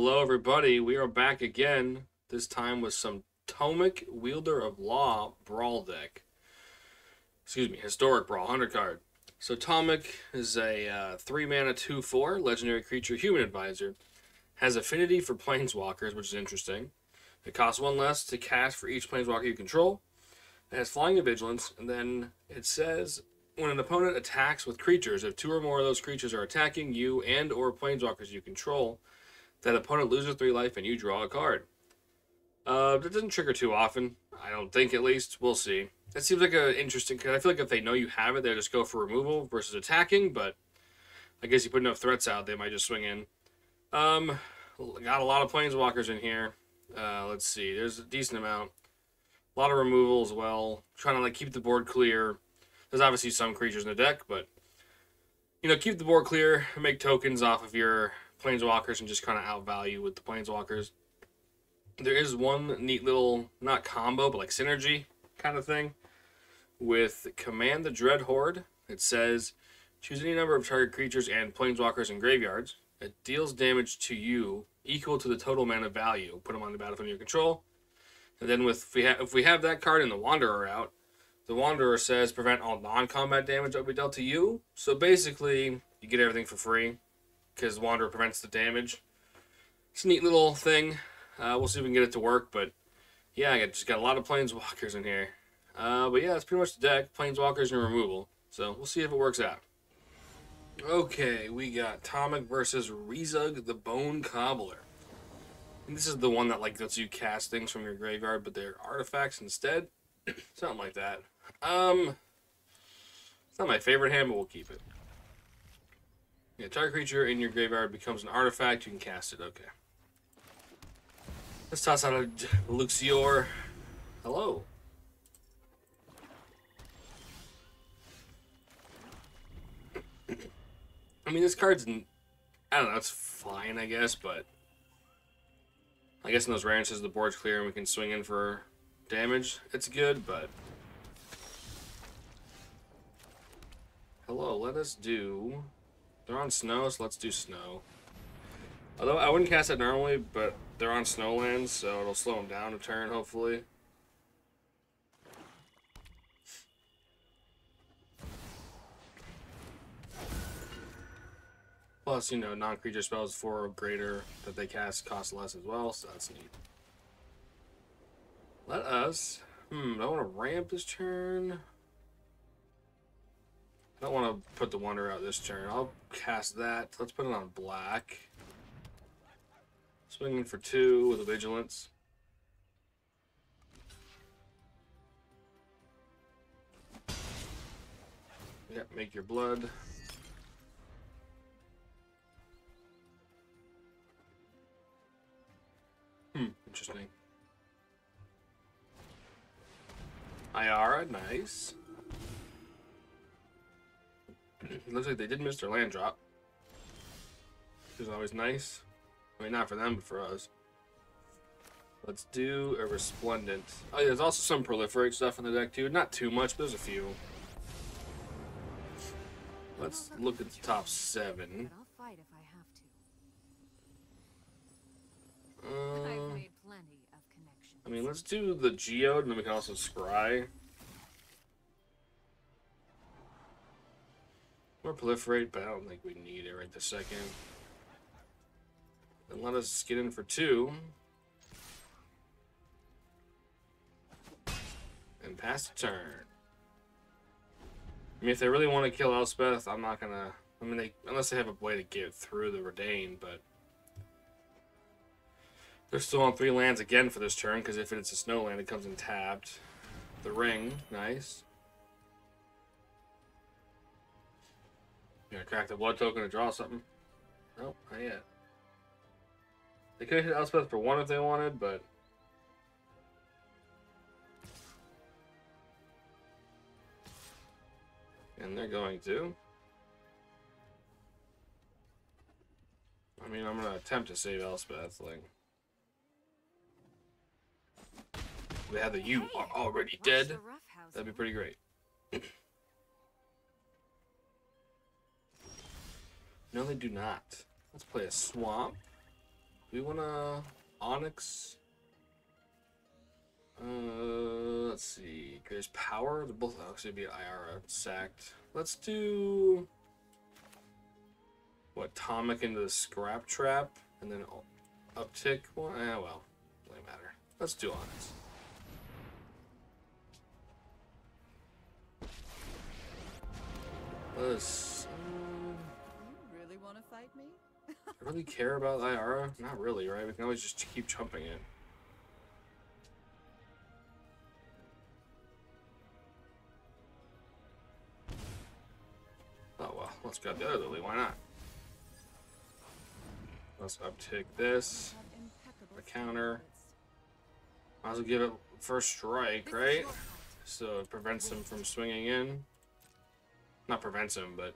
Hello, everybody. We are back again. This time with some Tomik, Wielder of Law Brawl deck. Excuse me, Historic Brawl, 100 card. So Tomik is a 3-mana 2/4 legendary creature human advisor. Has affinity for Planeswalkers, which is interesting. It costs 1 less to cast for each Planeswalker you control. It has Flying and Vigilance, and then it says when an opponent attacks with creatures, if 2 or more of those creatures are attacking you and or Planeswalkers you control, that opponent loses 3 life and you draw a card. That doesn't trigger too often. I don't think, at least. We'll see. It seems like an interesting, because I feel like if they know you have it, they'll just go for removal versus attacking, but I guess you put enough threats out, they might just swing in. Got a lot of Planeswalkers in here. Let's see. There's a decent amount. A lot of removal as well. Trying to keep the board clear. There's obviously some creatures in the deck, but keep the board clear, make tokens off of your Planeswalkers and just kind of outvalue with the Planeswalkers. There is one neat little, not combo, but synergy kind of thing with Command the Dread Horde. It says, choose any number of target creatures and Planeswalkers in graveyards. It deals damage to you equal to the total mana value. Put them on the battlefield in your control. And then if we have that card and the Wanderer out, the Wanderer says prevent all non-combat damage that will be dealt to you. So basically, you get everything for free because Wanderer prevents the damage. It's a neat little thing. We'll see if we can get it to work, but yeah, I just got a lot of Planeswalkers in here. But yeah, that's pretty much the deck. Planeswalkers and removal. So we'll see if it works out. Okay, we got Tomik versus Rizug the Bone Cobbler. And this is the one that lets you cast things from your graveyard, but they're artifacts instead. Something like that. It's not my favorite hand, but we'll keep it. Yeah, target creature in your graveyard becomes an artifact. You can cast it. Okay. Let's toss out a Luxior. Hello. I mean, this card's, I don't know, it's fine, I guess, but I guess in those rare says the board's clear and we can swing in for damage. It's good, but hello, let us do, they're on snow, so let's do snow. Although I wouldn't cast it normally, but they're on snowlands, so it'll slow them down a turn, hopefully. Plus, non-creature spells 4 or greater that they cast cost less as well, so that's neat. Let us, do I want to ramp this turn? I don't want to put the Wanderer out this turn. I'll cast that. Let's put it on black. Swinging for 2 with a Vigilance. Yep, make your blood. Interesting. Iara, nice. Looks like they did miss their land drop. Which is always nice. I mean, not for them, but for us. Let's do a Resplendent. Oh, yeah, there's also some Proliferate stuff in the deck, too. Not too much, but there's a few. Let's look at the top 7. I'll fight if I have to. I've made plenty of connections. I mean, let's do the Geode, and then we can also Scry. Or Proliferate, but I don't think we need it right this second. Then let us get in for 2. And pass the turn. I mean, if they really want to kill Elspeth, I'm not gonna... I mean, unless they have a way to get through the Redain, but... They're still on 3 lands again for this turn, because if it's a snow land, it comes in tapped. The Ring, nice. You gonna crack the blood token to draw something? Nope, not yet. They could hit Elspeth for 1 if they wanted, but... And they're going to. I mean, I'm gonna attempt to save Elspeth, they have the "you are already dead." That'd be pretty great. No, they do not. Let's play a swamp. We wanna Onyx. Let's see. There's power. They're both actually be IRA sacked. Let's do what? Tomik into the scrap trap, and then uptick. Well, doesn't matter. Let's do Onyx. Let's. You really want to fight me? I really care about IRA? Not really, right? We can always just keep jumping it. Oh well, let's grab the other Lily, why not? Let's uptick this. A counter. Might as well give it first strike, right? So it prevents him from swinging in. Not prevents him, but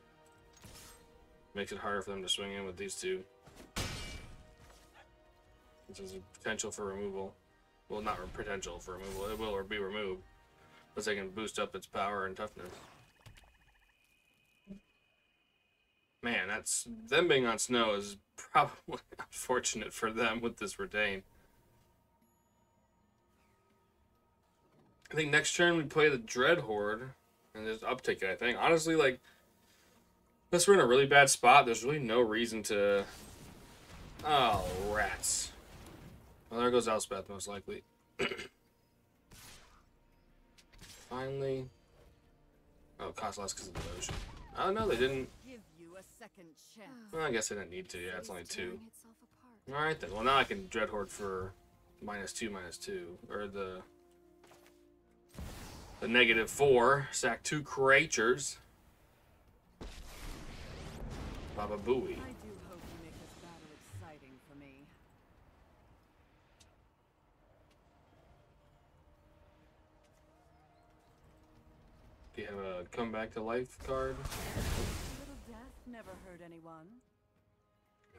makes it harder for them to swing in with these two. Which is a potential for removal. Well, not potential for removal. It will or be removed. Unless they can boost up its power and toughness. Man, that's them being on snow is probably unfortunate for them with this retain. I think next turn we play the Dread Horde and just uptake it, I think. Honestly, like, unless we're in a really bad spot, there's really no reason to... Oh, rats. Well, there goes Elspeth, most likely. Finally. Oh, it costs less because of the ocean. Oh, no, they didn't. Give you a second chance. Well, I guess I didn't need to. Yeah, it's only 2. Alright then. Well, now I can Dread Horde for -2/-2. Or the -4. Sack 2 creatures. Baba Booey. I do hope you make this battle exciting for me. Do you have a come back to life card? A little death never hurt anyone.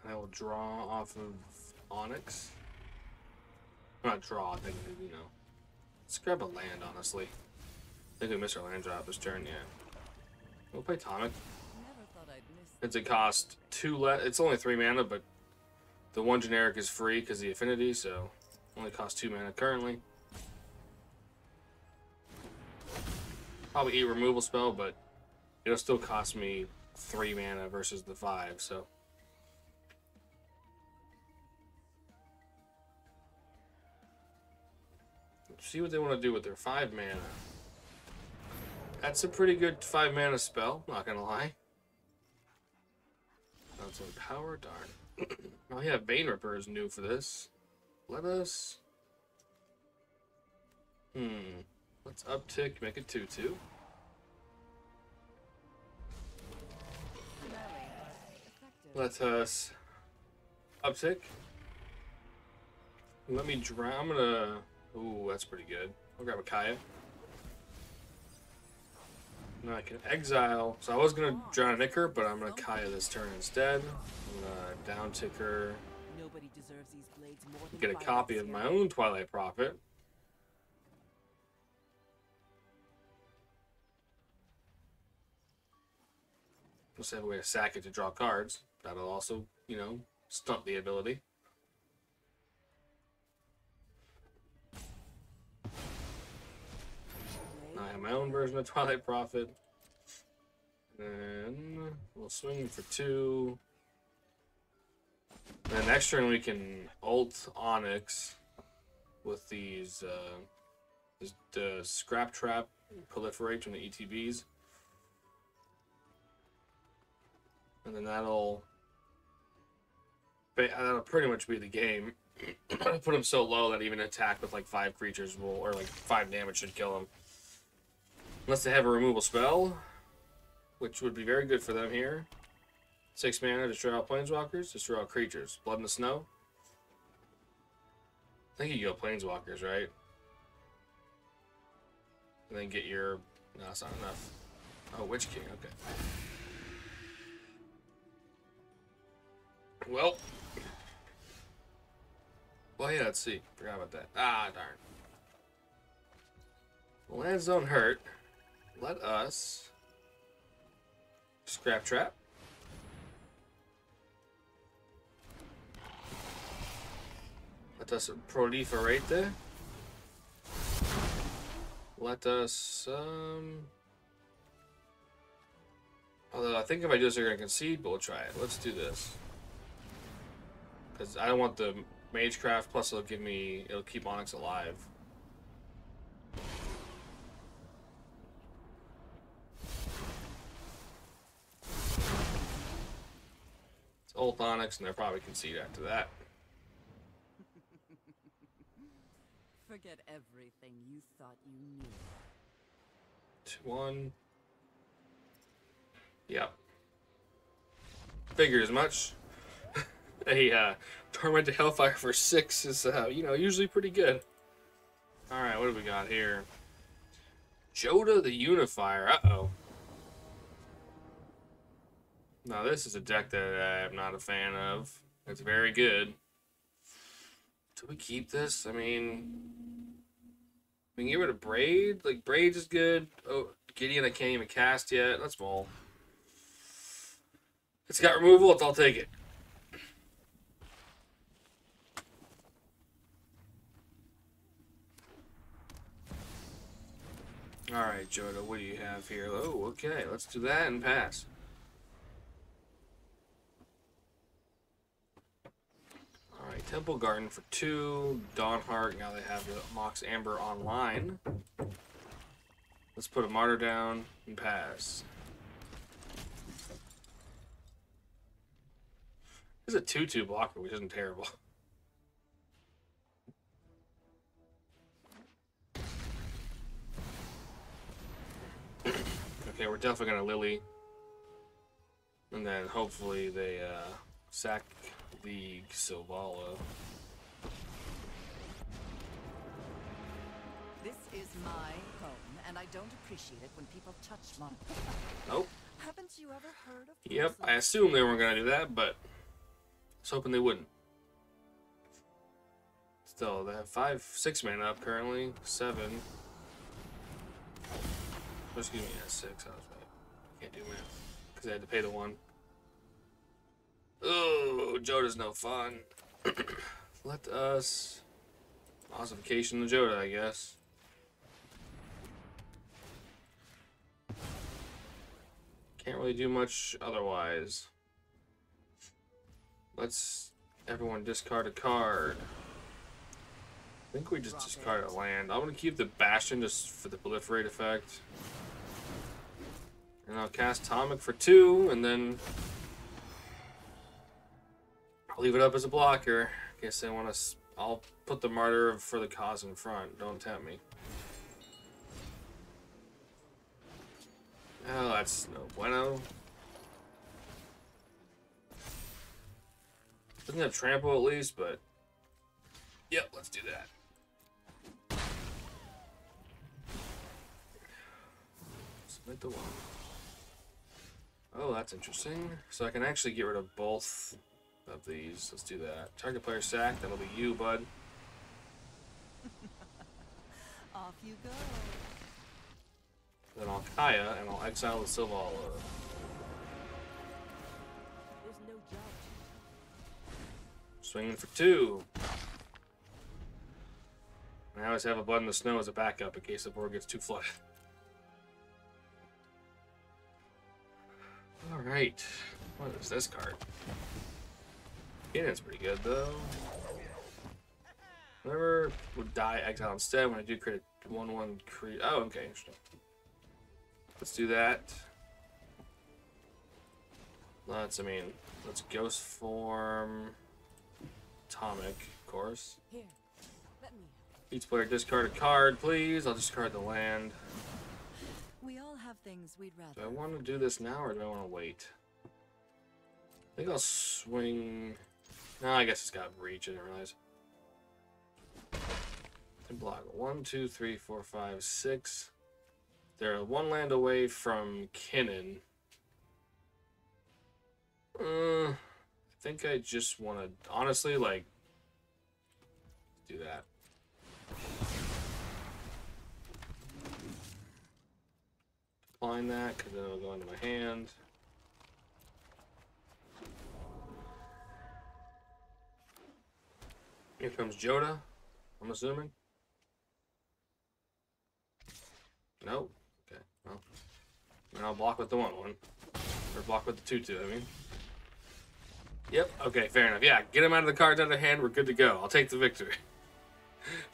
I will draw off of Onyx. Not draw, I think, you know. Let's grab a land, honestly. I think we missed our land drop this turn, yeah. We'll play Tomik. Never thought I'd miss It's a cost 2 less. It's only 3 mana, but the 1 generic is free because the affinity, so only costs 2 mana currently. Probably 8 removal spell, but it'll still cost me 3 mana versus the 5, so. Let's see what they want to do with their 5 mana. That's a pretty good 5 mana spell, not gonna lie. That's on power, darn. Oh yeah, Bane Ripper is new for this. Let us. Let's uptick, make it 2/2. Let us uptick. Let me draw. I'm gonna. Ooh, that's pretty good. I'll grab a Kaya. Now I can exile. So I was gonna draw a Nicker, but I'm gonna Kaya this turn instead. I'm gonna down ticker. Nobody deserves these blades more than Get a Twilight copy of Seer. my own Twilight Prophet. Let's have a way to sack it to draw cards. That'll also, you know, stunt the ability. Now I have my own version of Twilight Prophet. Then we'll swing for 2. And then next turn we can ult Onyx with these the Scrap Trap proliferate from the ETBs. And then that'll pretty much be the game. Put him so low that even attack with like 5 creatures will, or like 5 damage should kill him. Unless they have a removal spell, which would be very good for them here. 6 mana, destroy all planeswalkers, destroy all creatures. Blood in the Snow. I think you go planeswalkers, right? And then get your... No, that's not enough. Oh, Witch King, okay. Well, yeah, let's see. Forgot about that. Ah, darn. Well, lands don't hurt. Let us Scrap Trap. Let us proliferate there. Let us, although I think if I do this, they're going to concede, but we'll try it. Let's do this. Because I don't want the Magecraft, plus it'll keep Onyx alive. It's old Onyx, and they'll probably concede after that. Forget everything you thought you knew. 2-1. Yep. Figured as much. A Tormented Hellfire for 6 is, usually pretty good. Alright, what do we got here? Joda the Unifier. Uh-oh. Now, this is a deck that I'm not a fan of. It's very good. Do we keep this? I mean, we can get rid of Braid. Like, Braid is good. Oh, Gideon I can't even cast yet. Let's roll. It's got removal. I'll take it. Alright, Joda, what do you have here? Oh, okay. Let's do that and pass. Alright, Temple Garden for 2. Dawnheart, now they have the Mox Amber online. Let's put a Martyr down and pass. This is a 2/2 blocker, which isn't terrible. Okay, we're definitely gonna Lily. And then hopefully they sack League Sylvala. This is my home, and I don't appreciate it when people touch mine. Nope. Haven't you ever heard of? Yep, I assumed they weren't gonna do that, but I was hoping they wouldn't. Still, they have 6 mana up currently. 7. Oh, excuse me, that's 6. I was right. Can't do math because I had to pay the 1. Oh, Joda's no fun. Let us ossification the Joda, I guess. Can't really do much otherwise. Let's everyone discard a card. I think we just discard a land. I'm gonna keep the Bastion just for the proliferate effect. And I'll cast Tomik for 2, and then I'll leave it up as a blocker. In case they want to. I'll put the Martyr for the cause in front. Don't tempt me. Oh, that's no bueno. Doesn't have trample at least, but yep, let's do that. Submit the 1. Oh, that's interesting. So I can actually get rid of both of these. Let's do that. Target player sack. That'll be you, bud. Off you go. Then I'll Kaya and I'll exile the Sylvala. There's no judge. Swinging for 2. And I always have a Blood in the Snow as a backup in case the board gets too flooded. Alright. What is this card? Cannon's pretty good, though. Whenever would die exile instead when I do create a 1/1 create. Oh, okay, interesting. Let's do that. Let's Ghost Form Tomik, of course. Here, let me. Each player discard a card, please. I'll discard the land. We all have things we'd rather. Do I want to do this now or do I want to wait? I think I'll swing. No, I guess it's got reach. I didn't realize. And block 1, 2, 3, 4, 5, 6. They're 1 land away from Kinnan. I think I just want to honestly do that. Decline that because then it'll go into my hand. Here comes Joda, I'm assuming. Nope. Okay, well. And I'll block with the 1/1. Or block with the 2/2, I mean. Yep, okay, fair enough. Yeah, get them out of the cards out of hand, we're good to go. I'll take the victory.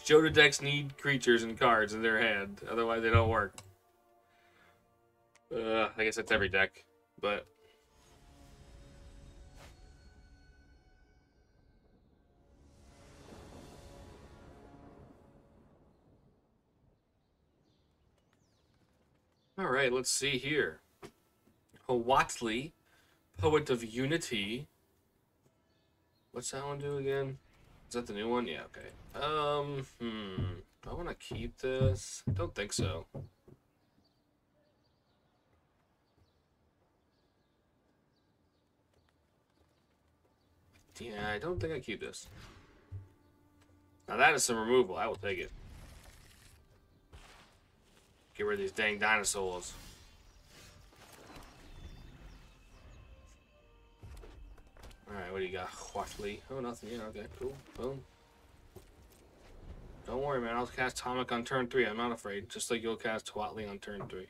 Joda decks need creatures and cards in their hand, otherwise they don't work. I guess that's every deck, but... Alright, let's see here. Huatli, Poet of Unity. What's that one do again? Is that the new one? Yeah, okay. Do I want to keep this? I don't think so. Yeah, I don't think I keep this. Now that is some removal. I will take it. Get rid of these dang dinosaurs. Alright, what do you got? Huatli. Oh, nothing. Yeah, okay, cool. Boom. Don't worry, man. I'll cast Tomik on turn 3. I'm not afraid. Just like you'll cast Huatli on turn 3.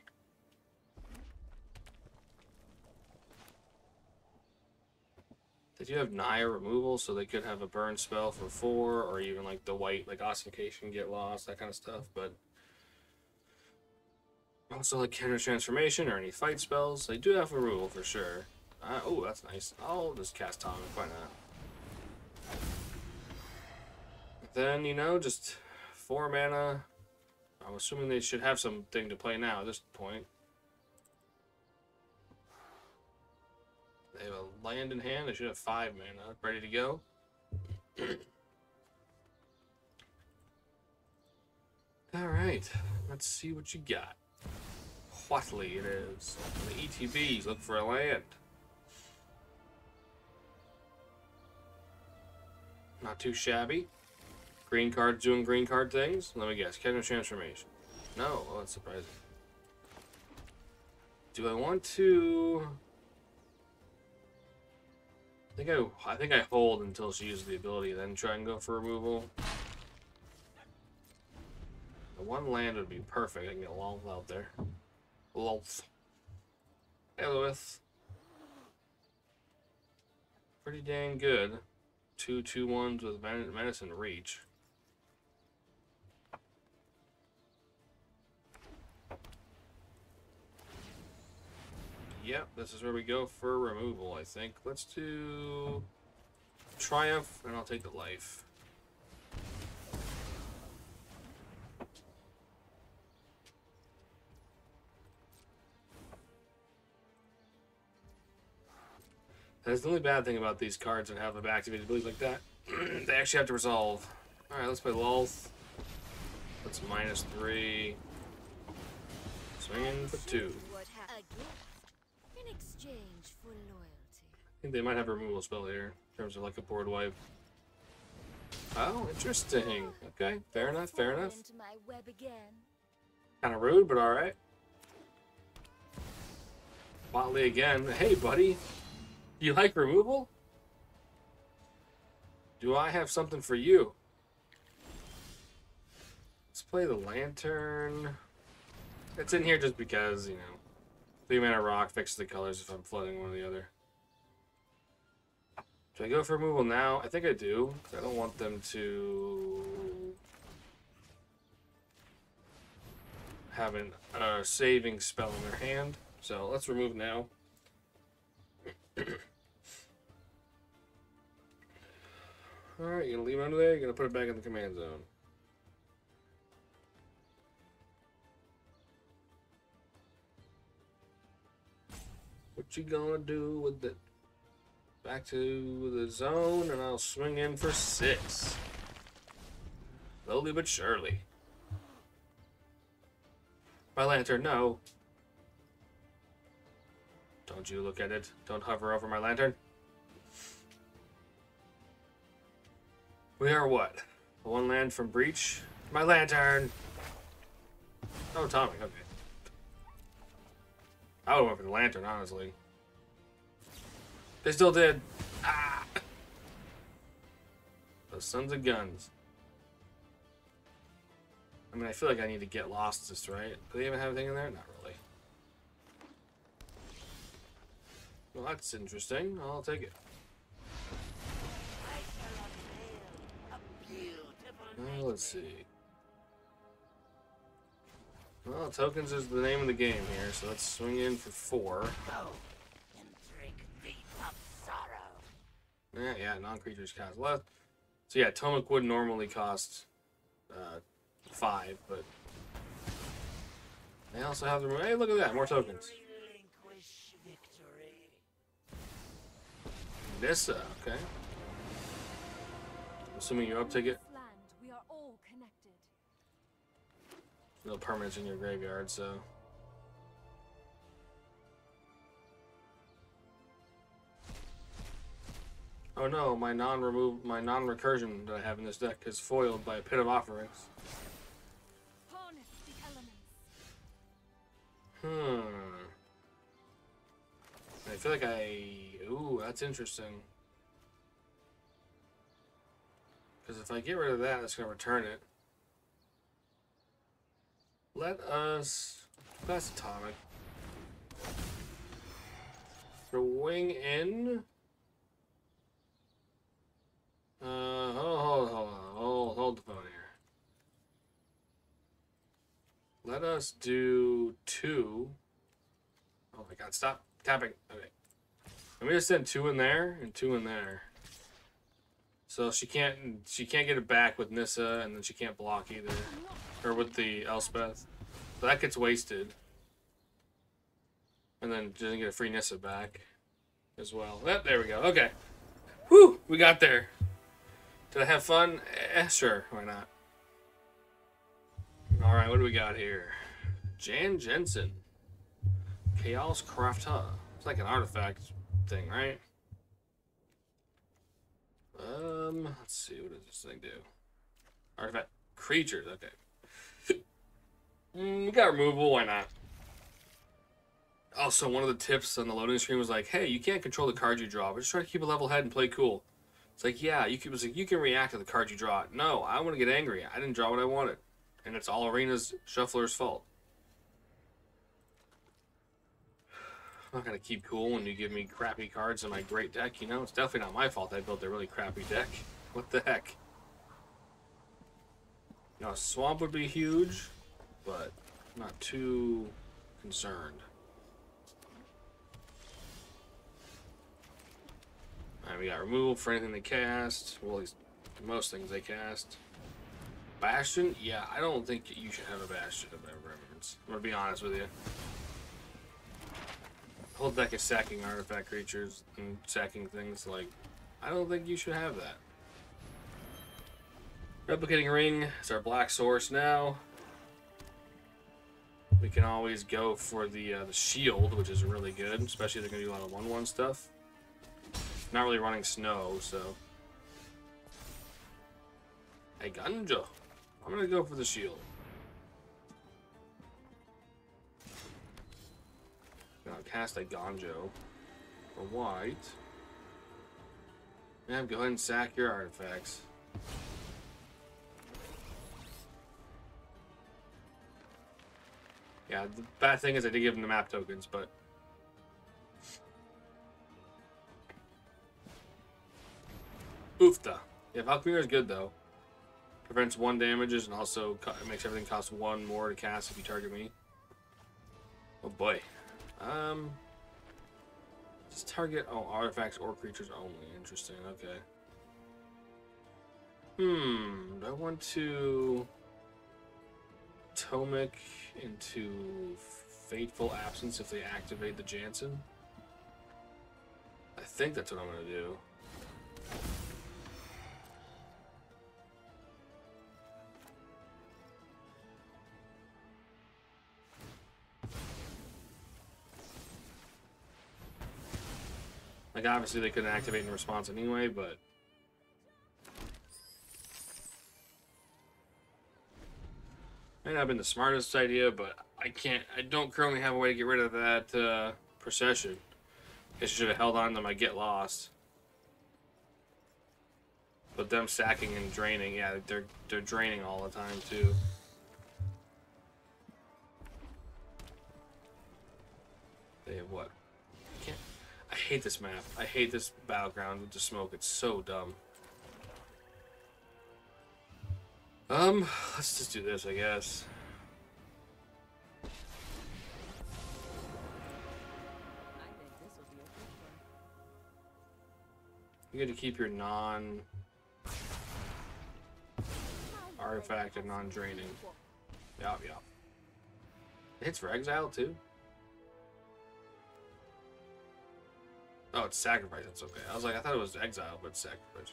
They do have Naya removal, so they could have a burn spell for 4, or even like the white, like Ossification, get lost, that kind of stuff, but... Also like counter transformation or any fight spells. They do have removal for sure. Oh, that's nice. I'll just cast Tomik, why not? Then, you know, just 4 mana. I'm assuming they should have something to play now at this point. They have a land in hand. They should have 5 mana ready to go. Alright, let's see what you got. Huatli it is. The ETBs look for a land. Not too shabby. Green cards doing green card things. Let me guess. Counter transformation. No, oh, that's surprising. Do I want to? I think I hold until she uses the ability, then try and go for removal. The 1 land would be perfect. I can get Lolth out there. Lolth. Eloith. Pretty dang good. 2 2/1s with Menace and Reach. Yep, this is where we go for removal, I think. Let's do Triumph, and I'll take the life. That's the only bad thing about these cards that have activated abilities like that. They actually have to resolve. Alright, let's play Lolth. That's -3. Swing in for 2. In exchange for loyalty. I think they might have a removal spell here, in terms of like a board wipe. Oh, interesting. Okay, fair enough, fair enough. Into my web again. Kind of rude, but alright. Watley again. Hey, buddy. You like removal? Do I have something for you? Let's play the Lantern. It's in here just because, you know, 3 mana rock fixes the colors if I'm flooding one or the other. Do I go for removal now? I think I do, because I don't want them to have a saving spell in their hand. So let's remove now. Alright, you gonna leave it under there? You're gonna put it back in the command zone. What you gonna do with it? Back to the zone, and I'll swing in for 6. Slowly but surely. My lantern, no. Don't you look at it. Don't hover over my lantern. We are what? 1 land from Breach? My lantern! Oh, Tomik, okay. I would've went for the lantern, honestly. They still did. Ah! Those sons of guns. I mean, I feel like I need to get lost this, right? Do they even have anything in there? Not really. Well, that's interesting. I'll take it. Let's see. Well, tokens is the name of the game here, so let's swing in for 4. Yeah, non-creatures cost less. So yeah, Tomik would normally cost 5, but they also have the. Hey, look at that, more tokens. Nissa, okay. Assuming you uptake it. Land, we are all connected. No permanents in your graveyard, so. Oh no, my non-recursion that I have in this deck is foiled by a Pit of Offerings. Harness the elements. I feel like ooh, that's interesting. Because if I get rid of that, it's going to return it. Let us... That's Atomic. For wing in... Hold the phone here. Let us do 2. Oh my god, stop tapping. Okay. Let me just send 2 in there and 2 in there. So she can't get it back with Nissa, and then she can't block either. Or with the Elspeth. So that gets wasted. And then she doesn't get a free Nissa back as well. Yep, there we go. Okay. Whew, we got there. Did I have fun? Sure, why not? Alright, what do we got here? Jan Jensen. Chaos Crafter. It's like an artifact thing, right? Let's see, what does this thing do? Artifact creatures, okay. We got removal, why not? Also, one of the tips on the loading screen was like, hey, you can't control the cards you draw, but just try to keep a level head and play cool. It's like, yeah, it was like, you can react to the cards you draw. No, I want to get angry. I didn't draw what I wanted. And it's all Arena's Shuffler's fault. I'm not going to keep cool when you give me crappy cards in my great deck, you know? It's definitely not my fault I built a really crappy deck. What the heck? Now, Swamp would be huge, but I'm not too concerned. Alright, we got removal for anything they cast. Well, at least most things they cast. Bastion? Yeah, I don't think you should have a Bastion of Remembrance. I'm going to be honest with you. Whole deck is sacking artifact creatures and sacking things. Like, I don't think you should have that. Replicating Ring is our black source now. We can always go for the shield, which is really good, especially if they're going to do a lot of 1/1 stuff. Not really running snow, so. Hey, Gunjo. I'm going to go for the shield. Now cast a Gonjo for white. And go ahead and sack your artifacts. Yeah, the bad thing is I did give them the map tokens, but oofta. Yeah, Valkyrie is good though. Prevents 1 damages and also makes everything cost 1 more to cast if you target me. Oh boy. Just target artifacts or creatures only. Interesting. Okay. Do I want to Tomik into Fateful Absence if they activate the Jansen? I think that's what I'm gonna do. Like, obviously they couldn't activate in response anyway, but may not have been the smartest idea, but I don't currently have a way to get rid of that procession. Guess I should have held on to my get lost. But them sacking and draining, yeah, they're draining all the time too. They have what? I hate this map. I hate this battleground with the smoke. It's so dumb. Let's just do this, I guess. You get to keep your non-artifact and non-draining. Yeah. It hits for exile too? Oh, it's sacrifice. That's okay. I was like, I thought it was exile, but it's sacrifice.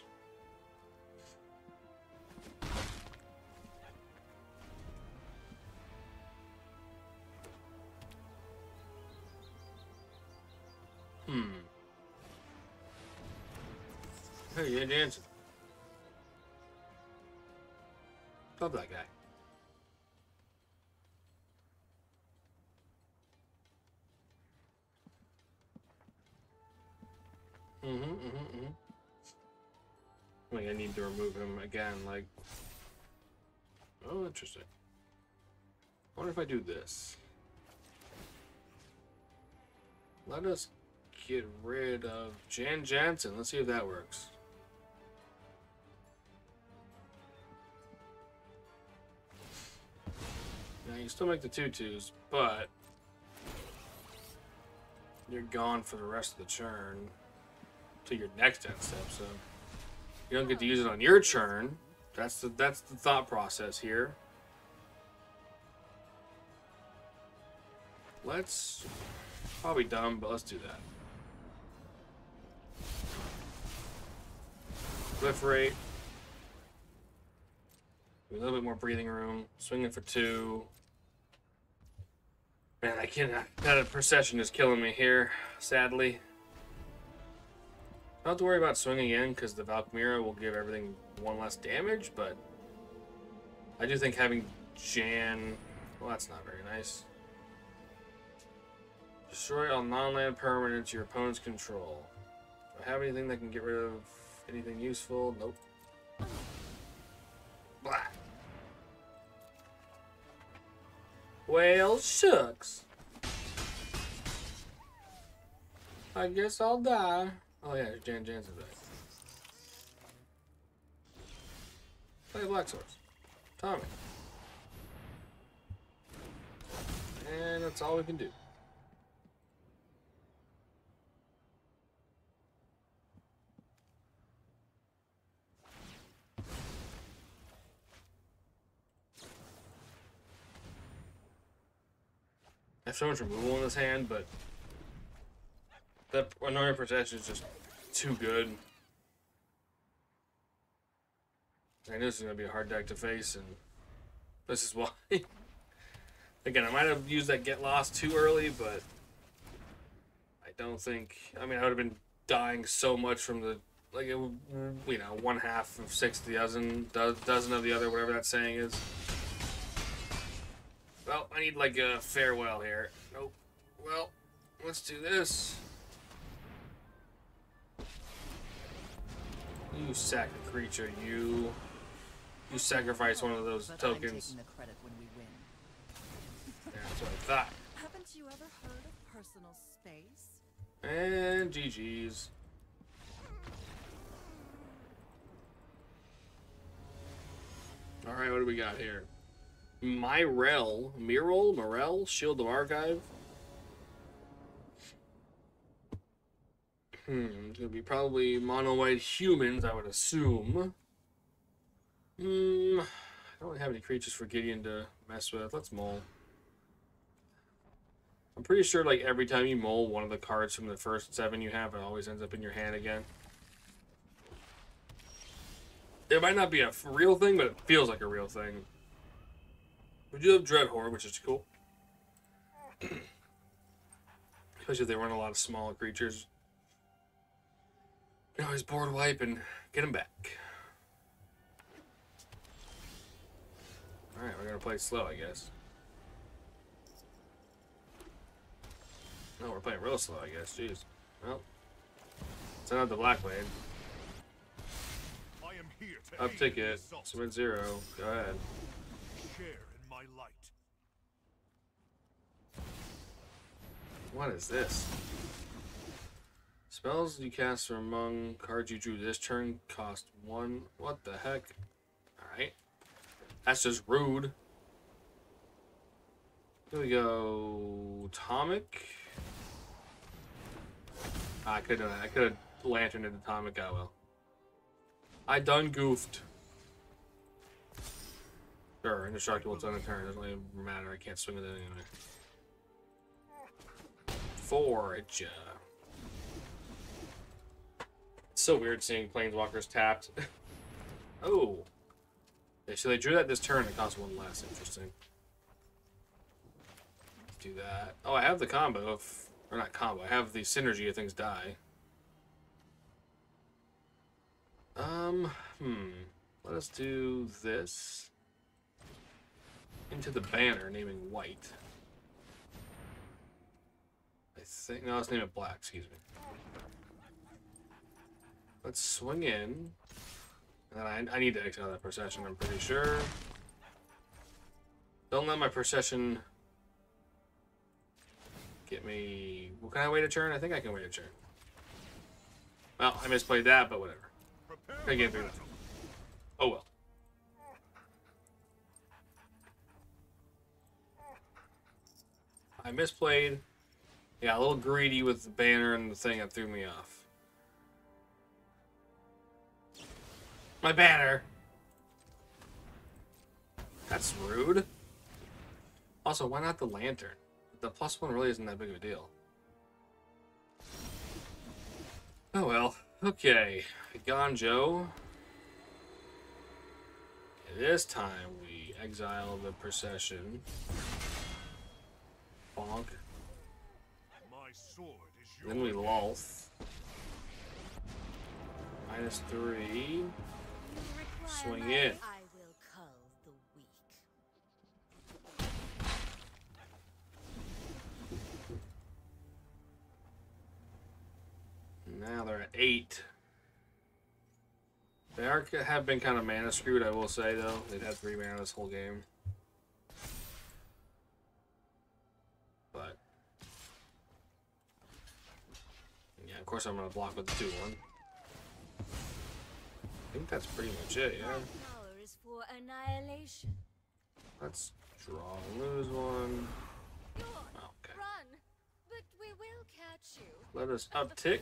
Hey, you're dancing. Love that guy. Like, I need to remove him again, like... Oh, interesting. I wonder if I do this. Let us get rid of Jan Jansen. Let's see if that works. Now, you still make the 2/2s, but... You're gone for the rest of the turn. To your next end step, so... You don't get to use it on your turn. That's the thought process here. Let's... Probably dumb, but let's do that. Proliferate. A little bit more breathing room. Swinging for 2. Man, I can't... That procession is killing me here, sadly. I don't have to worry about swinging in because the Valkyria will give everything 1 less damage, but I do think having Jan... Well, that's not very nice. Destroy all non-land permanents your opponent's control. Do I have anything that can get rid of anything useful? Nope. Blah. Well, shucks. I guess I'll die. Oh yeah, Jan Jansen's back. Play Black Swords. Tomik. And that's all we can do. I have so much removal in this hand, but that annoying protection is just too good. I knew this was going to be a hard deck to face, and this is why. Again, I might have used that Get Lost too early, but I don't think... I mean, I would have been dying so much from the... Like, it, you know, 1/2 of 6 dozen of the other, whatever that saying is. Well, I need, like, a farewell here. Nope. Well, let's do this. You sack a creature, you sacrifice one of those tokens. The credit when we win. Yeah, that's what I thought. Haven't you ever heard of personal space? And GG's. Alright, what do we got here? Morel, Shield of Archive. It's gonna be probably mono white humans, I would assume. I don't really have any creatures for Gideon to mess with. Let's mull. I'm pretty sure, like, every time you mull one of the cards from the first 7 you have, it always ends up in your hand again. It might not be a real thing, but it feels like a real thing. We do have Dread Horde, which is cool. Especially if they run a lot of smaller creatures. You always board wipe and get them back. Alright, we're gonna play slow, I guess. No, we're playing real slow, I guess. Jeez. Well, send out the Black Blade. I am here to Up aid ticket. the assault. Submit 0. Go ahead. Share in my light. What is this? Spells you cast from among cards you drew this turn cost 1. What the heck? Alright. That's just rude. Here we go. Tomik. I could have lanterned into Tomik. Oh well. I done goofed. Sure, indestructible it's on a turn. Doesn't even matter. I can't swing with it anyway. 4 at ya. It's so weird seeing Planeswalkers tapped. Oh. Okay, so they drew that this turn. It cost 1 less. Interesting. Let's do that. Oh, I have the combo. Or not combo. I have the synergy if things die. Let us do this. Into the banner, naming white. I think, no, let's name it black, excuse me. Let's swing in. And I need to exile that procession, I'm pretty sure. Don't let my procession get me... Well, can I wait a turn? I think I can wait a turn. Well, I misplayed that, but whatever. I can't do that. Oh well. I misplayed. Yeah, a little greedy with the banner and the thing that threw me off. My banner! That's rude. Also, why not the lantern? The +1 really isn't that big of a deal. Oh well. Okay. Gonjo. This time we exile the procession. Bonk. My sword is your Then we Lolth. -3. Swing in. I will cull the weak. Now they're at 8. They have been kind of mana screwed, I will say, though. They've had 3 mana this whole game. But yeah, of course I'm going to block with the 2-1. I think that's pretty much it, yeah. My power is for annihilation. Let's draw and lose 1. Okay. Run, but we will catch you. Let us uptick.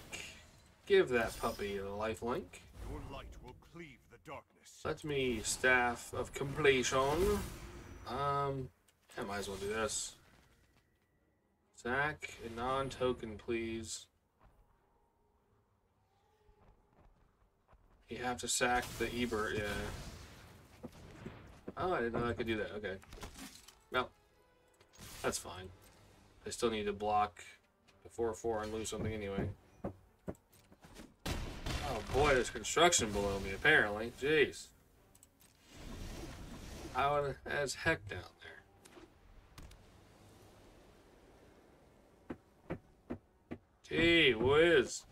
Give that puppy a lifelink. Your light will cleave the darkness. Let me Staff of Completion. I might as well do this. Sack a non-token, please. You have to sack the Ebert, yeah. Oh, I didn't know I could do that. Okay. Well, that's fine. I still need to block the 4/4 and lose something anyway. Oh boy, there's construction below me, apparently. Jeez. How as heck down there? Gee whiz.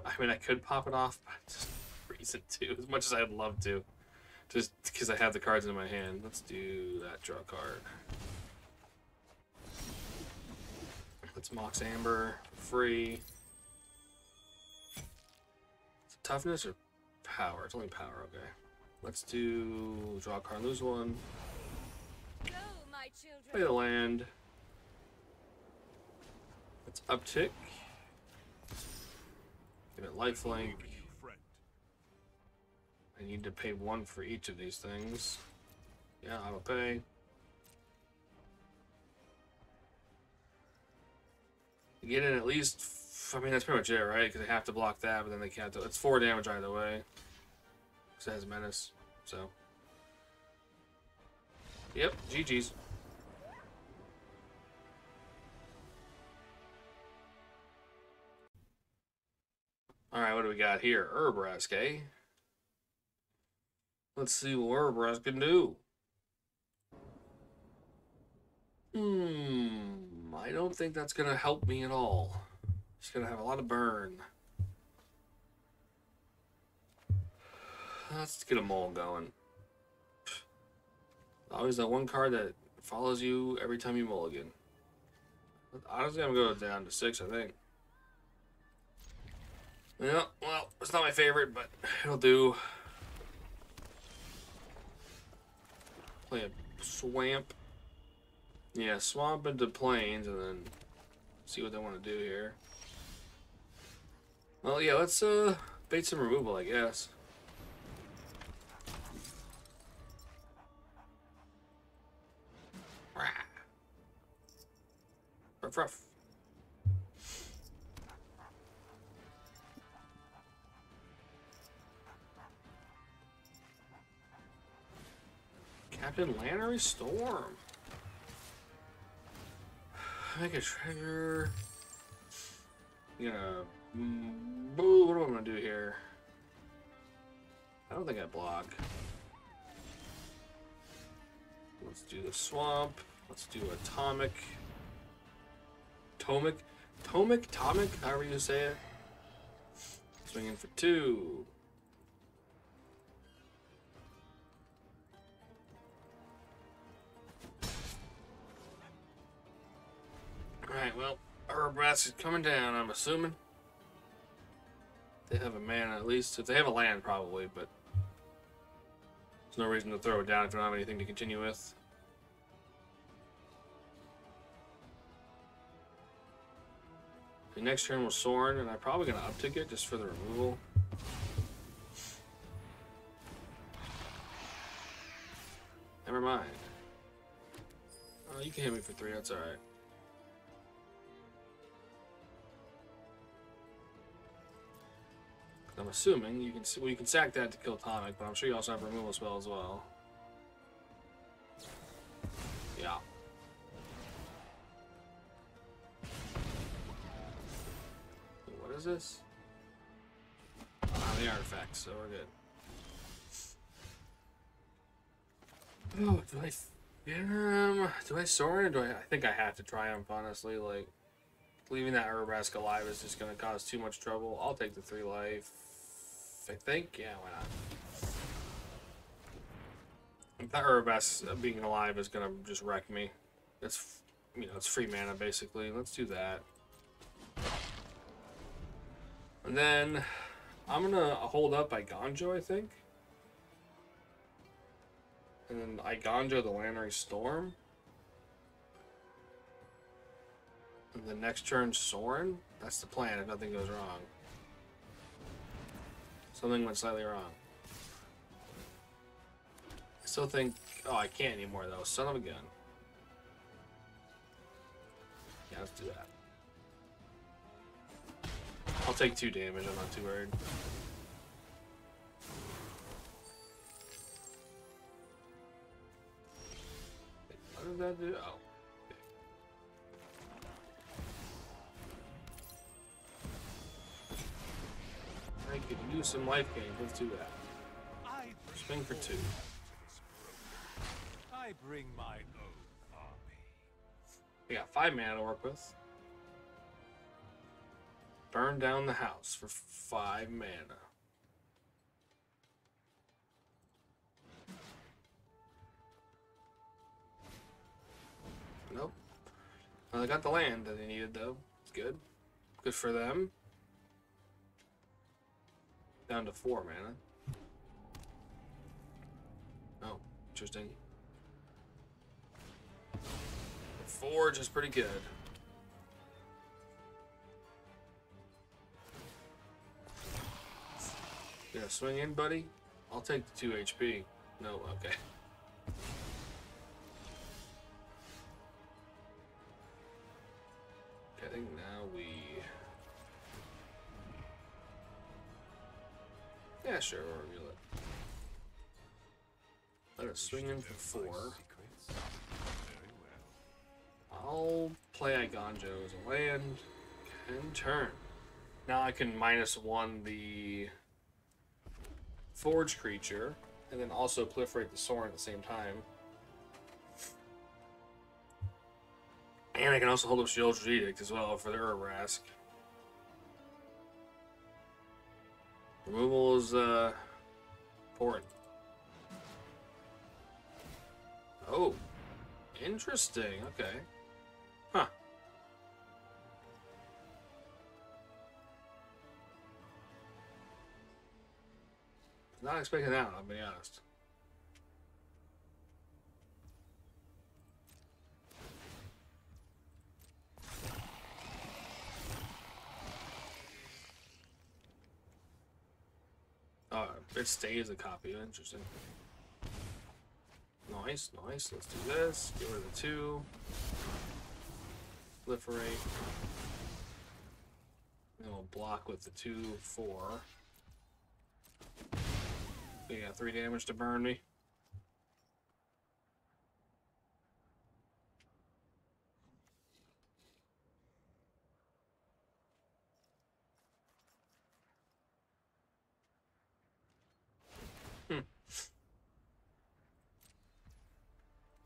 I mean, I could pop it off, but just reason to, as much as I'd love to. Just because I have the cards in my hand. Let's do that, draw a card. Let's Mox Amber for free. Is it toughness or power? It's only power, okay. Let's do draw a card, lose 1. Go, my Play children. the land. Let's uptick. Give it lifelink. You, friend. I need to pay 1 for each of these things. Yeah, I will pay. Get in at least, I mean, that's pretty much it, right? Because they have to block that, but then they can't. It's 4 damage either way. Because it has menace, so. Yep, GG's. Alright, what do we got here? Urbrask, eh? Let's see what Urbrask can do. I don't think that's going to help me at all. He's gonna have a lot of burn. Let's get a mole going. Always that one card that follows you every time you mulligan. Honestly, I'm gonna go down to 6, I think. Yeah, well, it's not my favorite, but it'll do. Play a swamp. Yeah, swamp into plains and then see what they want to do here. Well, yeah, let's bait some removal, I guess. Rah. Ruff, ruff. Captain Lannery Storm. Make a treasure. You know, what am I gonna do here? I don't think I block. Let's do the swamp. Let's do a Tomik. Tomik, however you say it. Swinging for 2. Alright, well, our brass is coming down, I'm assuming. They have a mana at least. If they have a land, probably, but there's no reason to throw it down if they don't have anything to continue with. The next turn was Sorin, and I'm probably going to uptick it just for the removal. Never mind. Oh, you can hit me for 3, that's alright. I'm assuming you can, well, you can sack that to kill Tomik, but I'm sure you also have a removal spell as well. Yeah. What is this? Ah, the artifacts, so we're good. Oh, do I Sorin or do I think I have to Triumph, honestly, like leaving that Urabrask alive is just gonna cause too much trouble. I'll take the 3 life. I think, yeah, why not? That Urabrask being alive is gonna just wreck me. It's, you know, it's free mana basically. Let's do that. And then I'm gonna hold up Igonjo, I think. And then Igonjo the Lannery Storm. And the next turn Sorin. That's the plan if nothing goes wrong. Something went slightly wrong. I still think... Oh, I can't anymore though. Son of a gun. Yeah, let's do that. I'll take 2 damage. I'm not too worried. What did that do? Oh. I could use some life gain. Let's do that. Swing for 2. I bring my own army. We got 5 mana to work with. Burn down the house for 5 mana. Nope. Well, they got the land that they needed, though. It's good. Good for them. Down to 4 mana. Oh, interesting. Forge is pretty good. You gonna swing in, buddy? I'll take the 2 HP. No, okay. I think now we... Yeah, sure, we'll reveal it. Let us swing in for 4. I'll play Igonjo as a land and turn. Now I can -1 the Forge creature and then also proliferate the Sorin at the same time. And I can also hold up Shield's Edict as well for the Urabrask. Removal is important. Oh, interesting. Okay. Huh. Not expecting that, I'll be honest. Oh, it stays a copy. Interesting. Nice, nice. Let's do this. Get rid of the 2. Proliferate. And we'll block with the 2, 4. You got 3 damage to burn me.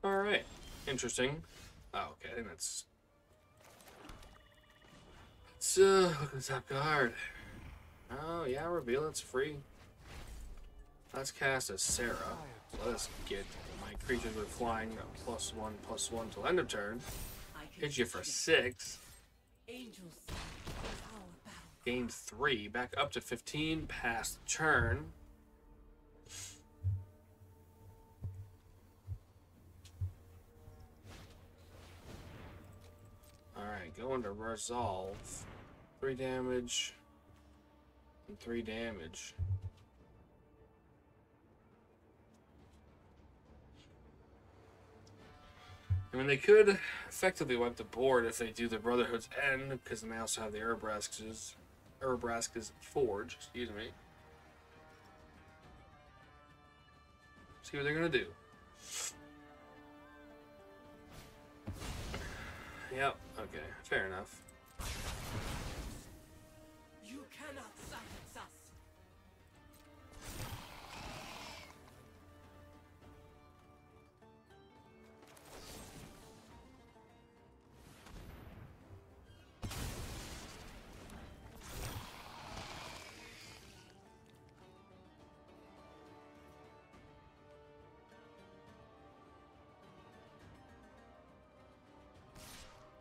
Alright. Interesting. Oh, okay, I think that's... Let's look at the top card. Oh, yeah, reveal it's free. Let's cast a Sarah. Let's get my creatures with flying +1/+1 till end of turn. Hit you for 6. Gained 3. Back up to 15. Past the turn. Alright, going to resolve. 3 damage. And 3 damage. I mean, they could effectively wipe the board if they do the Brotherhood's End, because then they also have the Urabraska's Forge, excuse me. See what they're gonna do. Yep, okay, fair enough. You cannot silence us.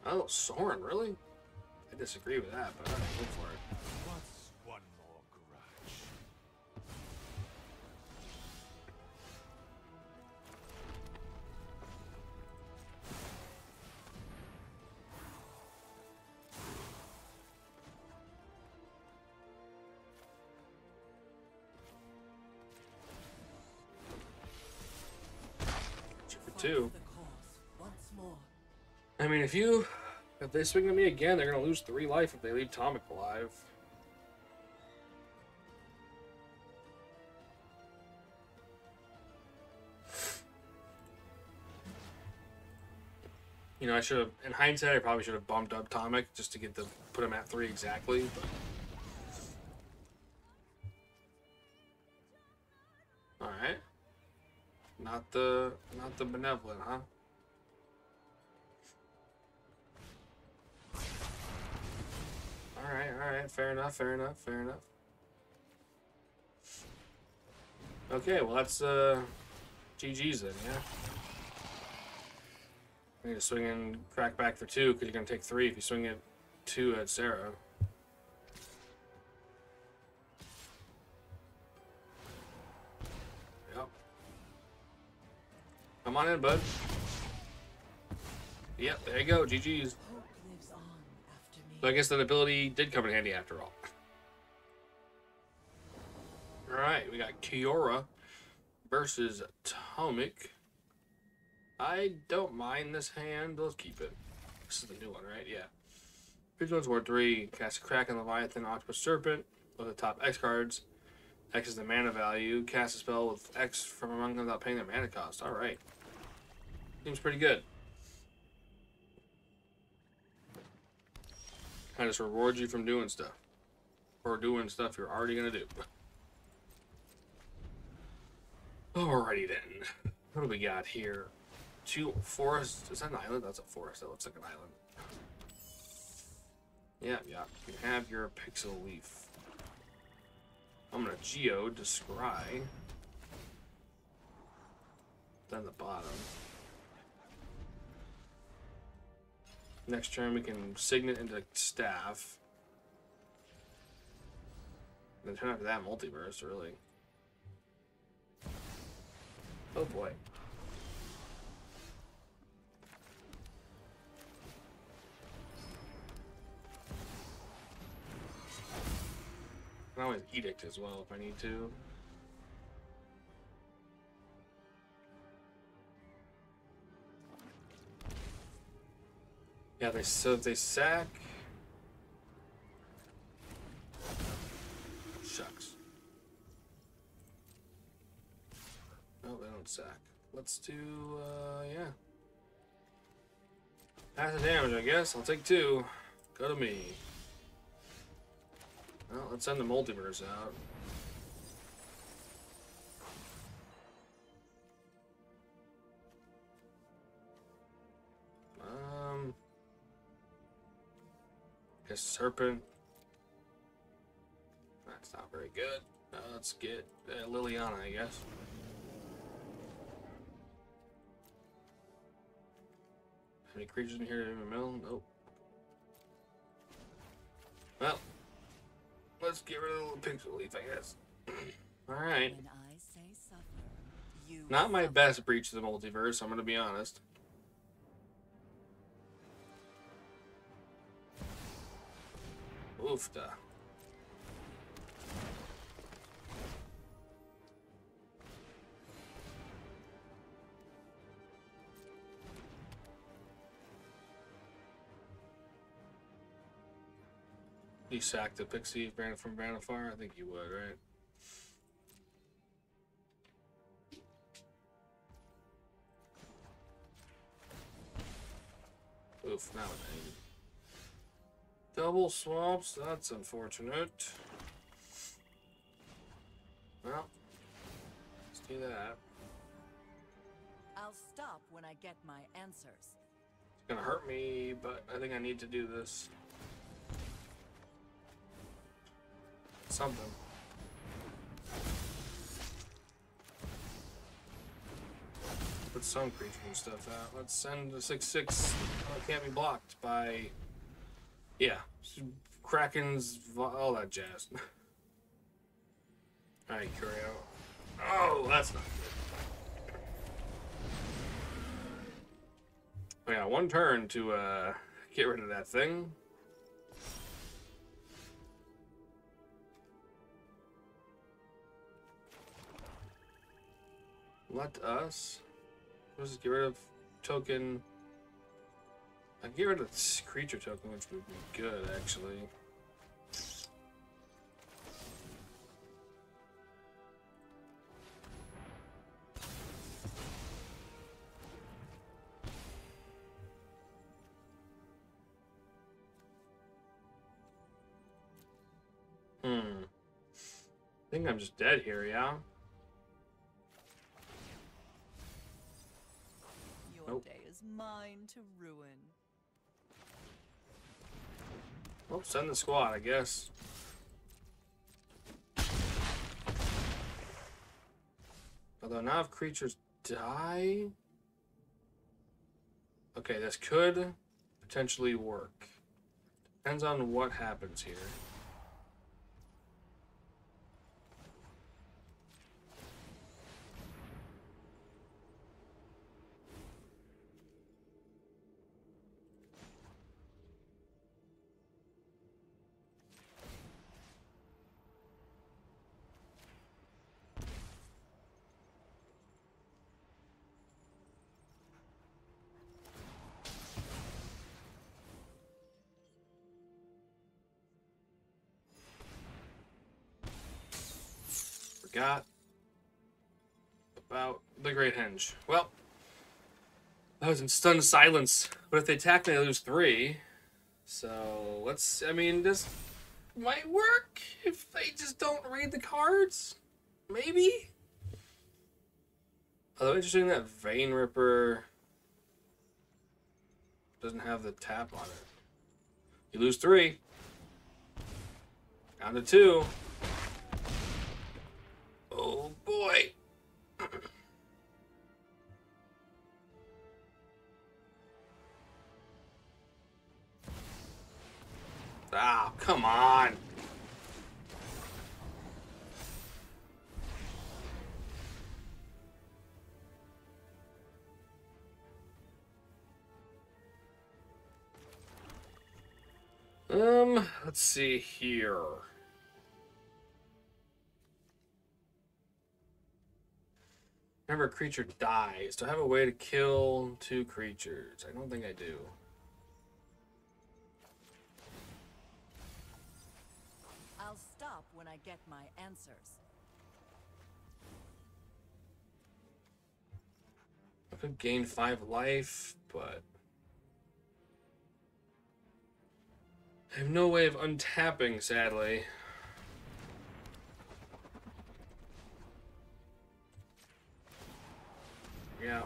Oh, Soren, really? I disagree with that, but alright, go for it. What's one more grudge? For 2. The cause once more. I mean, if they swing at me again, they're gonna lose 3 life if they leave Tomik alive. You know, I should have, in hindsight, I probably should have bumped up Tomik just to put him at 3 exactly, but... Alright. Not the benevolent, huh? Alright, fair enough. Okay, well that's GG's then, yeah. I need to swing in crack back for 2 because you're gonna take 3 if you swing it 2 at Sarah. Yep. Come on in, bud. Yep, there you go, GG's. Hope lives on after me. So I guess that ability did come in handy after all. Alright, we got Kiora versus Tomik. I don't mind this hand. Let's keep it. This is the new one, right? Yeah. Vigilance Ward 3. Cast a Kraken, Leviathan, Octopus Serpent. With the top X cards. X is the mana value. Cast a spell with X from among them without paying their mana cost. Alright. Seems pretty good. I just reward you from doing stuff. Or doing stuff you're already going to do. Alrighty then. What do we got here? 2 forests. Is that an island? That's a forest. That looks like an island. Yeah. You have your pixel leaf. I'm gonna Geode to Scry. Then the bottom. Next turn we can Signet into Staff. Then turn after that Multiverse, really. Oh boy. I can always Edict as well if I need to. Yeah, so if they sack. Shucks. No, they don't sack. Let's do, yeah. Passive damage, I guess. I'll take 2. Go to me. Well, let's send the Multiverse out. Guess Serpent. That's not very good. Let's get Liliana, I guess. Any creatures in here in the middle? Nope. Well, let's get rid of the Pixel Leaf, I guess. Alright. When I say suffer, you Not my suffer. best breach of the multiverse, I'm gonna be honest. Oofda. You sack the Pixie from Vanifar? I think you would, right? Oof, now it. Double swamps, that's unfortunate. Well, let's do that. I'll stop when I get my answers. It's gonna hurt me, but I think I need to do this. Something. Put some creature and stuff out. Let's send the 6/6. Oh, it can't be blocked by. Yeah, Krakens, all that jazz. Alright, Curio. Oh, that's not good. I got 1 turn to get rid of that thing. Let us. Let's just get rid of token. I'd get rid of this creature token, which would be good, actually. I think I'm just dead here, yeah? Your Nope. day is mine to ruin. Well, send the squad, I guess. Although now if creatures die... Okay, this could potentially work. Depends on what happens here. Forgot about the Great Henge. Well, I was in stunned silence. But if they attack me, I lose 3. So let's. I mean, this might work if they just don't read the cards. Maybe. Although interesting that Vein Ripper doesn't have the tap on it. You lose 3. Down to 2. Ah, come on. Let's see here. Whenever a creature dies, do I have a way to kill 2 creatures? I don't think I do. I'll stop when I get my answers. I could gain 5 life, but I have no way of untapping, sadly. Yeah.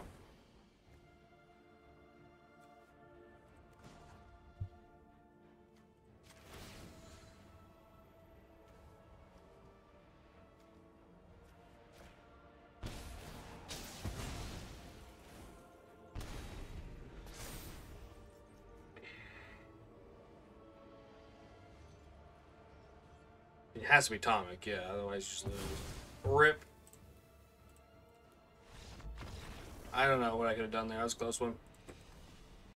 It has to be Tomik, yeah, otherwise you just lose. Rip. I don't know what I could have done there. That was a close one.